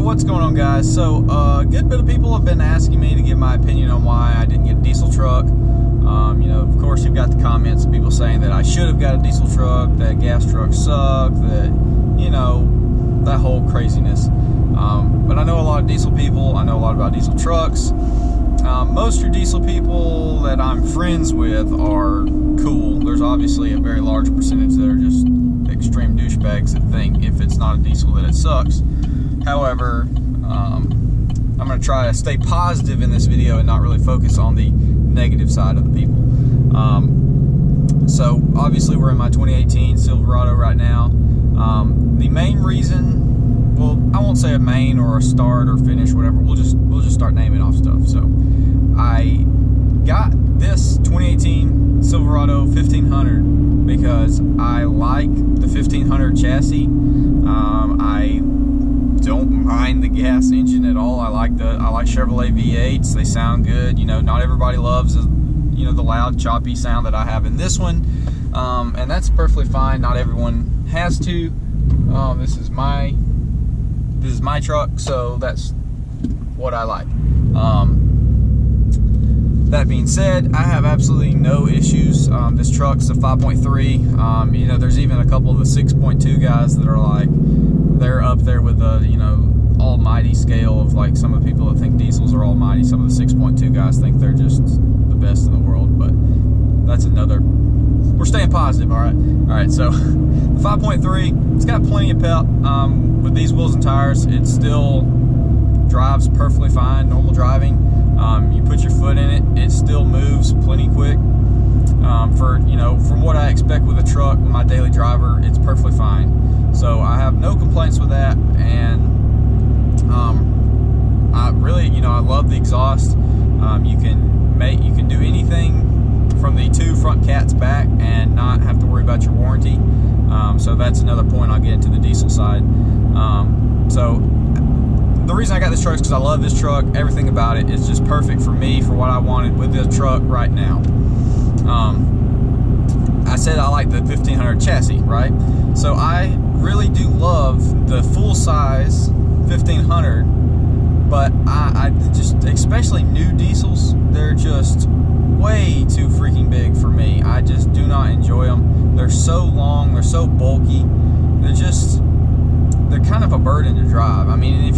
what's going on, guys? So a good bit of people have been asking me to give my opinion on why I didn't get a diesel truck. Of course, you've got the comments of people saying that I should have got a diesel truck, that gas trucks suck, that, that whole craziness. But I know a lot of diesel people. I know a lot about diesel trucks. Most of your diesel people that I'm friends with are cool. There's obviously a very large percentage that are just extreme douchebags that think if it's not a diesel that it sucks. However, I'm going to try to stay positive in this video and not really focus on the negative side of the people. So obviously we're in my 2018 Silverado right now. The main reason, well, I won't say a main or a start or finish, whatever. We'll just start naming off stuff. So I got this 2018 Silverado 1500 because I like the 1500 chassis. I don't mind the gas engine at all. I like Chevrolet V8s. They sound good. Not everybody loves the loud choppy sound that I have in this one, and that's perfectly fine. Not everyone has to. This is my truck, so that's what I like. That being said, I have absolutely no issues. This truck's a 5.3. There's even a couple of the 6.2 guys that are like, they're up there with the, almighty scale of like some of the people that think diesels are almighty. Some of the 6.2 guys think they're just the best in the world, but that's another, we're staying positive, all right, so the 5.3, it's got plenty of pep. With these wheels and tires, it still drives perfectly fine, normal driving. You put your foot in it, it still moves plenty quick. From what I expect with a truck, with my daily driver, it's perfectly fine. So I have no complaints with that, and I really, I love the exhaust. You can do anything from the two front cats back and not have to worry about your warranty. So that's another point I'll get into the diesel side. So the reason I got this truck is because I love this truck. Everything about it is just perfect for me, for what I wanted with this truck right now. I said I like the 1500 chassis, right? So I really do love the full-size 1500, but I just, especially new diesels, they're just way too freaking big for me. I just do not enjoy them. They're so long, they're so bulky, they're kind of a burden to drive. I mean,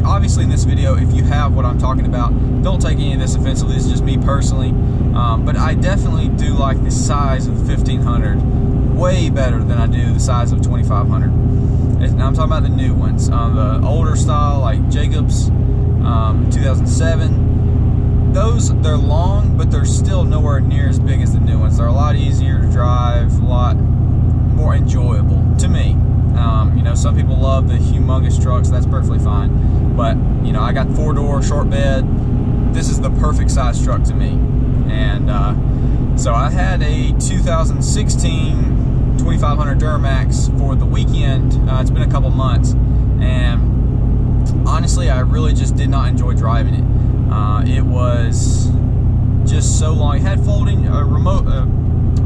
obviously in this video, if you have what I'm talking about, don't take any of this offensively. This is just me personally. But I definitely do like the size of the 1500 way better than I do the size of 2500. And I'm talking about the new ones. The older style, like Jacobs, 2007. They're long, but they're still nowhere near as big as the new ones. They're a lot easier to drive, a lot more enjoyable to me. Some people love the humongous trucks. That's perfectly fine. But, I got 4-door, short bed. This is the perfect size truck to me. And so I had a 2016 2500 Duramax for the weekend. It's been a couple months. And honestly, I really just did not enjoy driving it. It was just so long. It had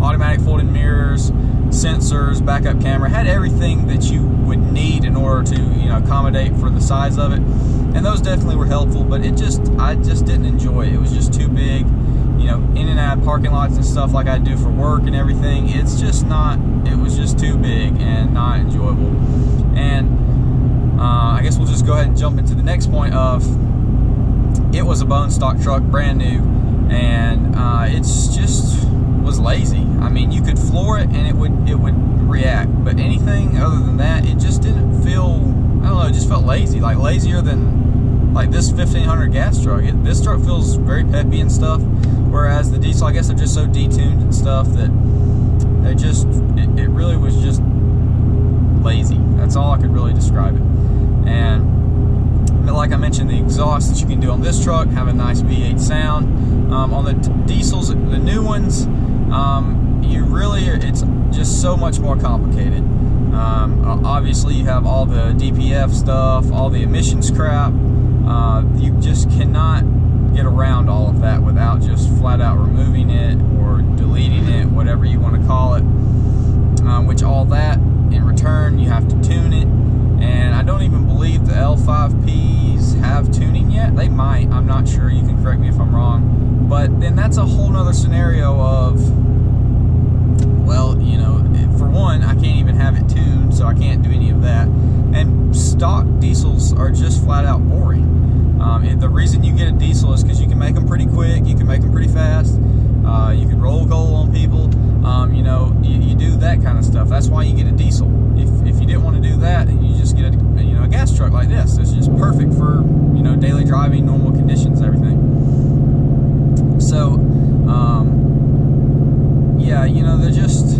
automatic folding mirrors, sensors, backup camera, had everything that you would need in order to accommodate for the size of it, and those definitely were helpful, but I just didn't enjoy it. It was just too big, in and out of parking lots and stuff like I do for work and everything. It was just too big and not enjoyable. And I guess we'll just go ahead and jump into the next point of, it was a bone stock truck, brand new, and it's just was lazy. I mean, you could floor it and it would react, but anything other than that, it just didn't feel, I don't know, it just felt lazy, like lazier than like this 1500 gas truck. This truck feels very peppy and stuff, whereas the diesel, I guess they're just so detuned and stuff that it really was just lazy. That's all I could really describe it. And like I mentioned, the exhaust that you can do on this truck have a nice V8 sound. On the diesels, the new ones, it's just so much more complicated. Obviously, you have all the DPF stuff, all the emissions crap. You just cannot get around all of that without just flat out removing it or deleting it, whatever you want to call it. Which all that, in return, you have to tune it. And I don't even believe the L5P have tuning yet. They might, I'm not sure, you can correct me if I'm wrong. But then that's a whole nother scenario of, well, you know, for one, I can't even have it tuned, so I can't do any of that. And stock diesels are just flat out boring. The reason you get a diesel is because you can make them pretty quick, you can make them pretty fast, you can roll coal on people, you know, you do that kind of stuff. That's why you get a diesel. If you didn't want to do that, you just get a gas truck like this. It's just perfect for, you know, daily driving, normal conditions, everything. So, yeah, you know, they're just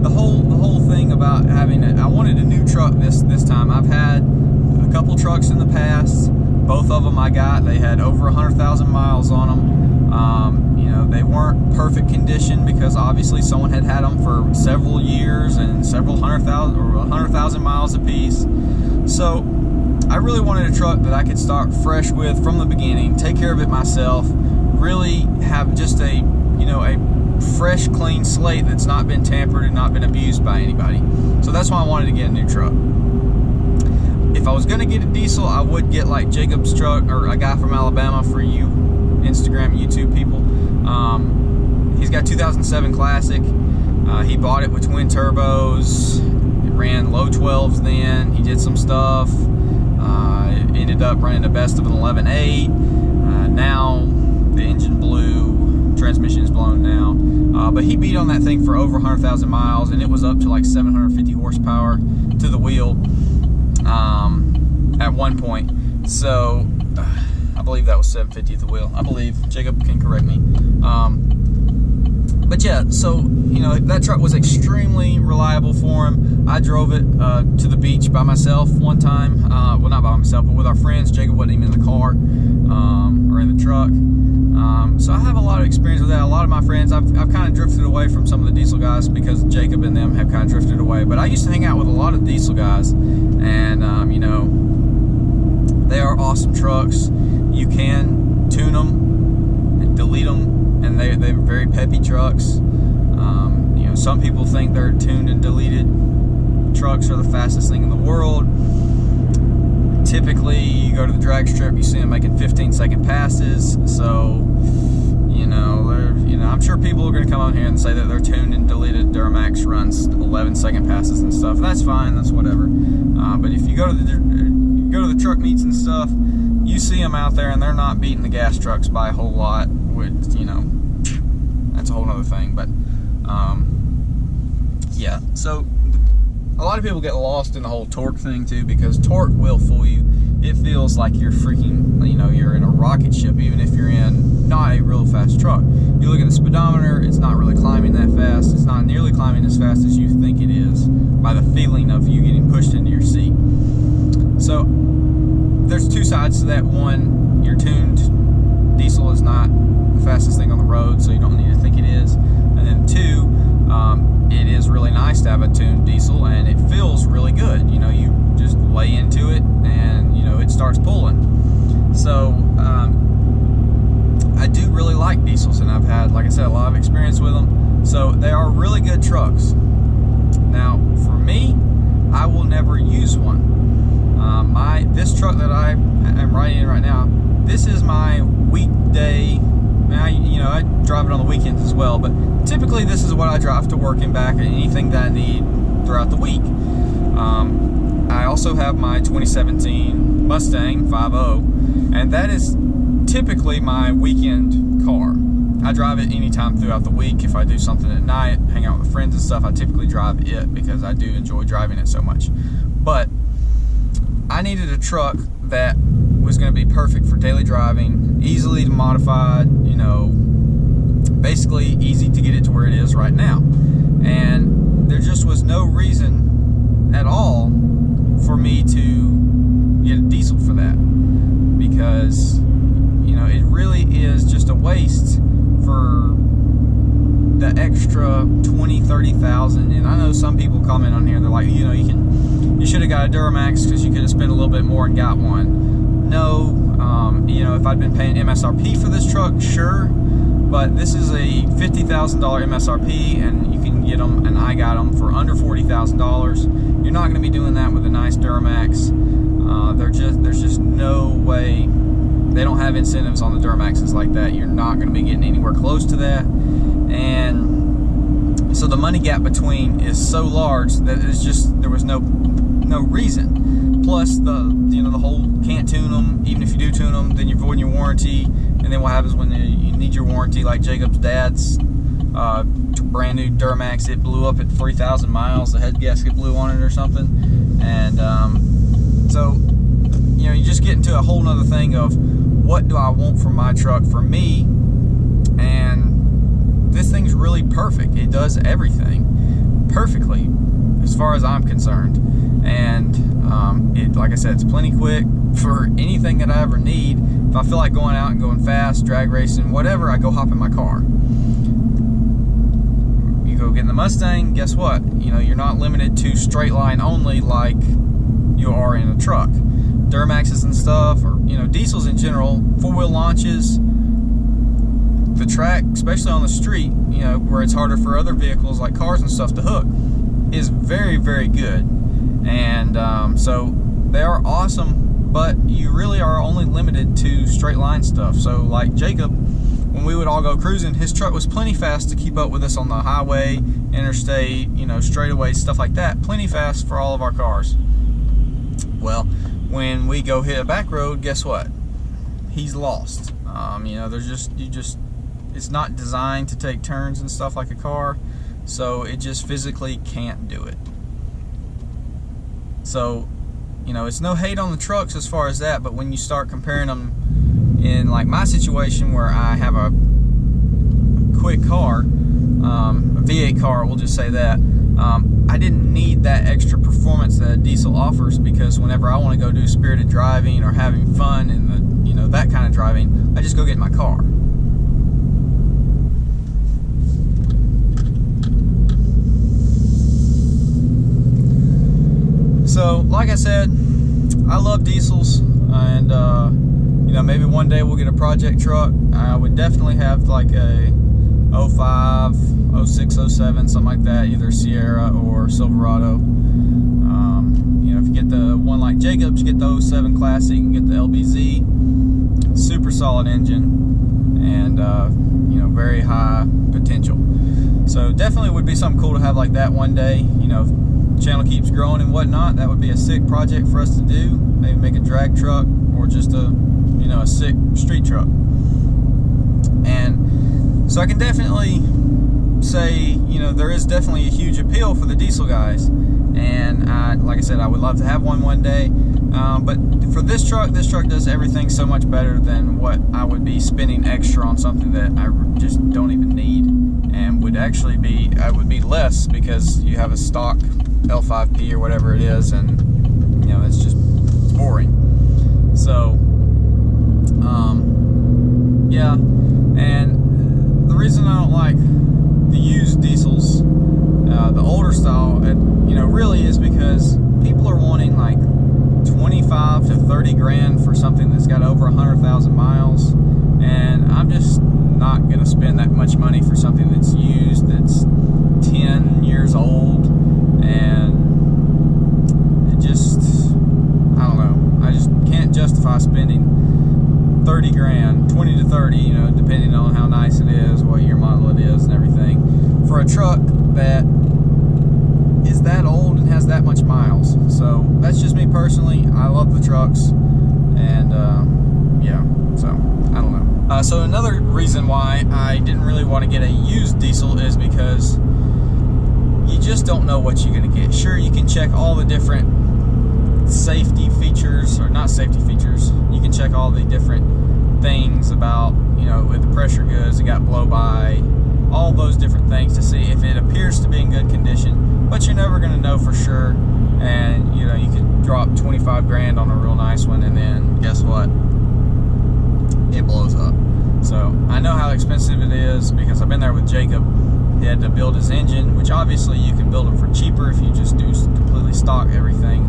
the whole thing about having it. I wanted a new truck this time. I've had a couple trucks in the past. Both of them I got. They had over 100,000 miles on them. You know, they weren't perfect condition because obviously someone had them for several years and several 100,000 miles apiece. So I really wanted a truck that I could start fresh with from the beginning, take care of it myself, really have just a fresh, clean slate that's not been tampered and not been abused by anybody. So that's why I wanted to get a new truck. If I was going to get a diesel, I would get like Jacob's truck, or a guy from Alabama for you Instagram and YouTube people. He's got 2007 Classic. He bought it with twin turbos. It ran low 12s then. He did some stuff. Ended up running the best of an 11.8. Now the engine blew. Transmission is blown now. But he beat on that thing for over 100,000 miles, and it was up to like 750 horsepower to the wheel at one point. So I believe that was 750 at the wheel. I believe. Jacob can correct me. But yeah, so, you know, that truck was extremely reliable for him. I drove it to the beach by myself one time. Well, not by myself, but with our friends. Jacob wasn't even in the car or in the truck. So I have a lot of experience with that. A lot of my friends, I've kind of drifted away from some of the diesel guys because Jacob and them have kind of drifted away. But I used to hang out with a lot of diesel guys, and you know, they are awesome trucks. You can tune them and delete them, and they're very peppy trucks. You know, some people think their tuned and deleted trucks are the fastest thing in the world. Typically, you go to the drag strip, you see them making 15-second passes. So, you know, I'm sure people are going to come on here and say that their tuned and deleted Duramax runs 11-second passes and stuff. That's fine. That's whatever. But if you go to the truck meets and stuff, you see them out there, and they're not beating the gas trucks by a whole lot. Which, you know, that's a whole other thing. But yeah. So a lot of people get lost in the whole torque thing too, because torque will fool you. It feels like you're freaking, you know, you're in a rocket ship, even if you're in not a real fast truck. You look at the speedometer, it's not really climbing that fast. It's not nearly climbing as fast as you think it is by the feeling of you getting pushed into your seat. So there's two sides to that. One, your tuned diesel is not the fastest thing on the road, so you don't need to think it is. And then two, it is really nice to have a tuned diesel, and it feels really good. You know, you just lay into it, and you know, it starts pulling. So I do really like diesels, and I've had, like I said, a lot of experience with them. So they are really good trucks. Now, for me, I will never use one. This truck that I am riding in right now, this is my weekday. You know, I drive it on the weekends as well, but typically this is what I drive to work and back, and anything that I need throughout the week. I also have my 2017 Mustang 5.0, and that is typically my weekend car. I drive it anytime throughout the week. If I do something at night, hang out with friends and stuff, I typically drive it because I do enjoy driving it so much. But I needed a truck that was going to be perfect for daily driving, easily modified, you know, basically easy to get it to where it is right now. And there just was no reason at all for me to get a diesel for that, because, you know, it really is just a waste for the extra 20, 30,000. And I know some people comment on here, they're like, you know, you should have got a Duramax because you could have spent a little bit more and got one. No, you know, if I'd been paying MSRP for this truck, sure, but this is a $50,000 MSRP, and you can get them, and I got them for under $40,000. You're not going to be doing that with a nice Duramax. There's just no way. They don't have incentives on the Duramaxes like that. You're not going to be getting anywhere close to that. And so the money gap between is so large that it's just, there was no reason. Plus the whole can't tune them. Even if you do tune them, then you're voiding your warranty. And then what happens when you need your warranty, like Jacob's dad's brand new Duramax, it blew up at 3,000 miles. The head gasket blew on it or something. And so you just get into a whole nother thing of what do I want from my truck for me. And this thing's really perfect. It does everything perfectly as far as I'm concerned. And like I said, it's plenty quick for anything that I ever need. If I feel like going out and going fast, drag racing, whatever, I go hop in my car. You go get in the Mustang, guess what? You're not limited to straight line only like you are in a truck. Duramaxes and stuff, or diesels in general, four-wheel launches, the track, especially on the street, where it's harder for other vehicles like cars and stuff to hook, is very, very good. And so they are awesome, but you really are only limited to straight line stuff. So like Jacob, when we would all go cruising, his truck was plenty fast to keep up with us on the highway, interstate, straightaways, stuff like that. Plenty fast for all of our cars. Well, when we go hit a back road, guess what? He's lost. It's not designed to take turns and stuff like a car, so it just physically can't do it. So, it's no hate on the trucks as far as that, but when you start comparing them in like my situation where I have a quick car, a V8 car, we'll just say that, I didn't need that extra performance that a diesel offers, because whenever I want to go do spirited driving or having fun and that kind of driving, I just go get in my car. So, like I said, I love diesels, and maybe one day we'll get a project truck. I would definitely have like a 05, 06, 07, something like that, either Sierra or Silverado. If you get the one like Jacob's, you get the 07 Classic, you can get the LBZ, super solid engine, and very high potential. So definitely would be something cool to have like that one day. If the channel keeps growing and whatnot, that would be a sick project for us to do. Maybe make a drag truck or just a sick street truck. And so I can definitely say, there is definitely a huge appeal for the diesel guys. And like I said, I would love to have one day. But for this truck does everything so much better than what I would be spending extra on something that I just don't even need, and would actually would be less, because you have a stock L5P or whatever it is, and it's boring. So yeah, and the reason I don't like the used diesels, the older style, really is because people are wanting like 25 to 30 grand for something that's got over 100,000 miles, and I'm just not going to spend that much money for something that's used, that's 10 years old, and I don't know, I just can't justify spending 30 grand, 20 to 30, depending on how nice it is, what year model it is, and everything, for a truck that is that old and has that much miles. So that's just me personally. I love the trucks, and yeah, so I don't know. So another reason why I didn't really want to get a used diesel is because you just don't know what you're going to get. Sure, you can check all the different safety features, or not safety features, you can check all the different things about, with the pressure goods, it got blow by, all those different things to see if it appears to be in good condition, but you're never going to know for sure. And you could drop 25 grand on a real nice one, and then guess what, it blows up. So I know how expensive it is, because I've been there with Jacob. He had to build his engine, which obviously you can build them for cheaper if you just do completely stock everything,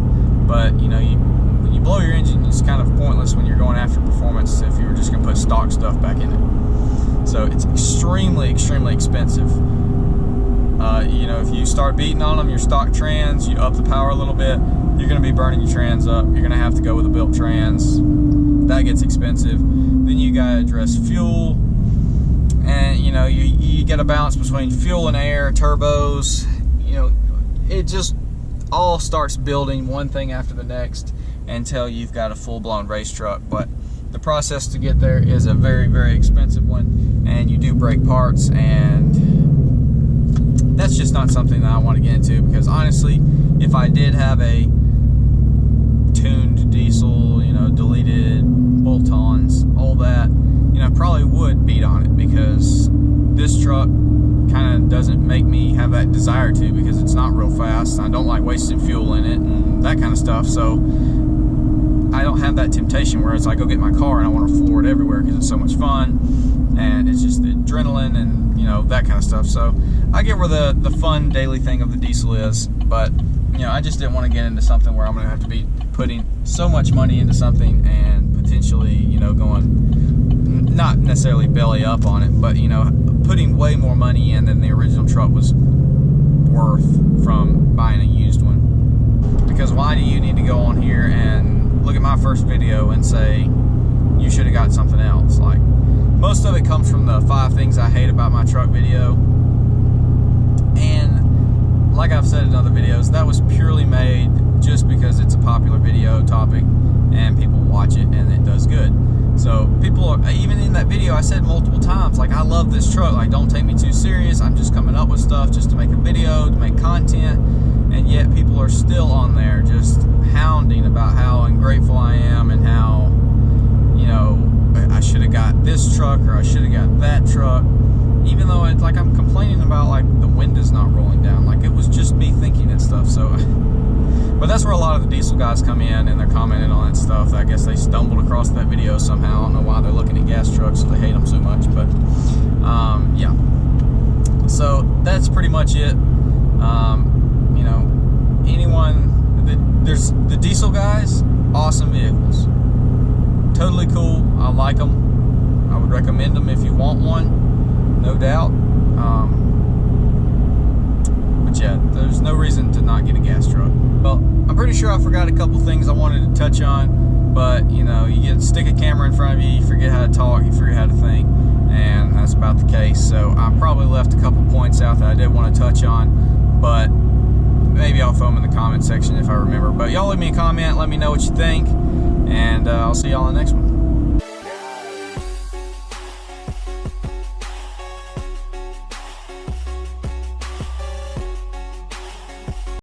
but when you blow your engine, it's kind of pointless when you're going after performance if you were just going to put stock stuff back in it. So it's extremely, extremely expensive. If you start beating on them, your stock trans, you up the power a little bit, you're going to be burning your trans up. You're going to have to go with a built trans. That gets expensive. Then you got to address fuel, and you know, you got to balance between fuel and air, turbos. You know, it just all starts building one thing after the next until you've got a full-blown race truck. But the process to get there is a very, very expensive one, and you do break parts, and that's just not something that I want to get into, because honestly, if I did have a tuned diesel, you know, deleted bolt-ons, all that, you know, probably would beat on it, because this truck kind of doesn't make me have that desire to, because it's not real fast. I don't like wasting fuel in it and that kind of stuff, so I don't have that temptation where it's like, go get my car and I want to floor it everywhere because it's so much fun, and it's just the adrenaline and, you know, that kind of stuff. So I get where the fun daily thing of the diesel is, but, you know, I just didn't want to get into something where I'm going to have to be putting so much money into something and potentially, you know, going, not necessarily belly up on it, but, you know, putting way more money in than the original truck was worth from buying a used one. Because why do you need to go on here and look at my first video and say you should have got something else? Like, most of it comes from the 5 things I hate about my truck video, and like I've said in other videos, that was purely made just because it's a popular video topic and people watch it and it does good. So people are, even in that video I said multiple times, like, I love this truck, like, don't take me too serious, I'm just coming up with stuff just to make a video, to make content, and yet people are still on there just hounding about how ungrateful I am and how, you know, I should have got this truck or I should have got that truck, even though it's like I'm complaining about, like, the wind is not rolling down, like it was just me thinking and stuff. So but that's where a lot of the diesel guys come in and they're commenting on that stuff. I guess they stumbled across that video somehow. I don't know why they're looking at gas trucks, so they hate them so much, but yeah, so that's pretty much it. You know, anyone, there's the diesel guys, awesome vehicles, totally cool. I like them. I would recommend them if you want one, no doubt. But yeah, there's no reason to not get a gas truck. Well, I'm pretty sure I forgot a couple things I wanted to touch on, but you know, you stick a camera in front of you, you forget how to talk, you forget how to think, and that's about the case. So I probably left a couple points out that I did want to touch on, but maybe I'll throw them in the comment section if I remember. But y'all leave me a comment, let me know what you think, and I'll see y'all in the next one.